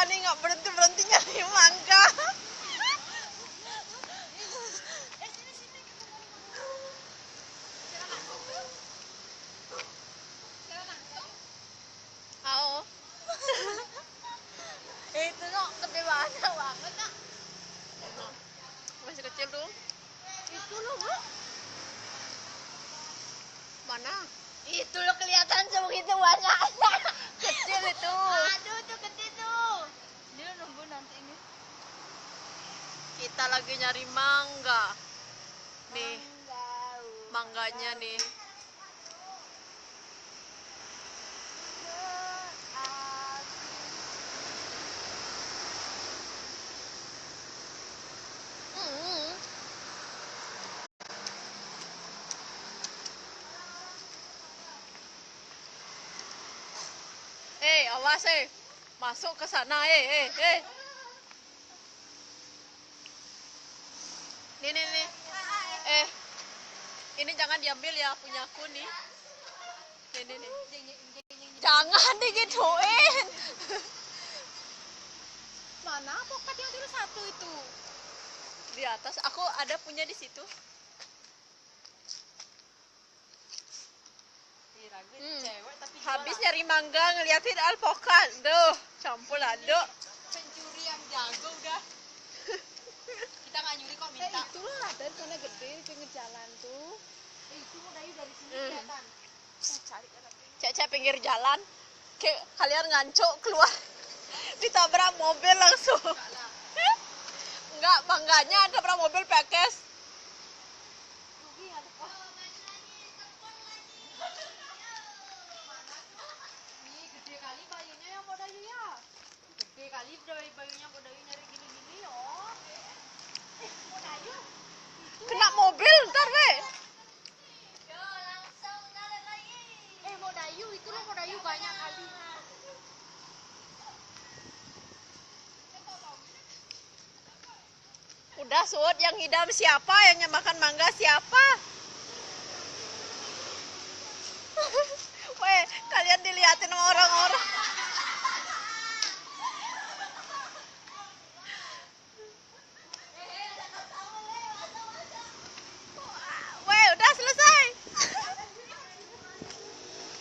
nih nggak berhenti nyari mangga. Oh. Itu no gede banget nak. Masih kecil tuh. Itu loh bro. Mana? Itu lo kelihatan sebegitu banyak. Kecil itu. Aduh tuh gede tuh. Dia nunggu nanti ini. Kita lagi nyari mangga. Nih, mangganya nih. Awas masuk ke sana nih. Ini jangan diambil ya, punyaku nih. Nih. Jangan digituin. Mana pokat yang dulu satu itu? Di atas, aku ada punya di situ. Cewek tapi Habis nyari mangga ngeliatin alpokat. Duh, campur aduk. pencuri yang jago udah. Kita nggak nyuri kok minta. Itulah ada di sana gede di pinggir jalan tuh. Itu mau dayu dari sini kelihatan. Cari lagi. Cek pinggir jalan. Kayak kalian ngancuk keluar. Ditabrak mobil langsung. Enggak, mangganya tabrak mobil pekes. Ih, gede kali bayunya yang mau dayu ya. Gede kali bayunya mau dayu nyari gini-gini yo. Mau dayu? Kena mobil ntar weh. Yo, langsung narik lagi. Mau dayu itu lo mau dayu banyak kali. Udah Sud, yang ngidam siapa? Yang makan mangga siapa? Weh, kalian dilihatin sama orang-orang.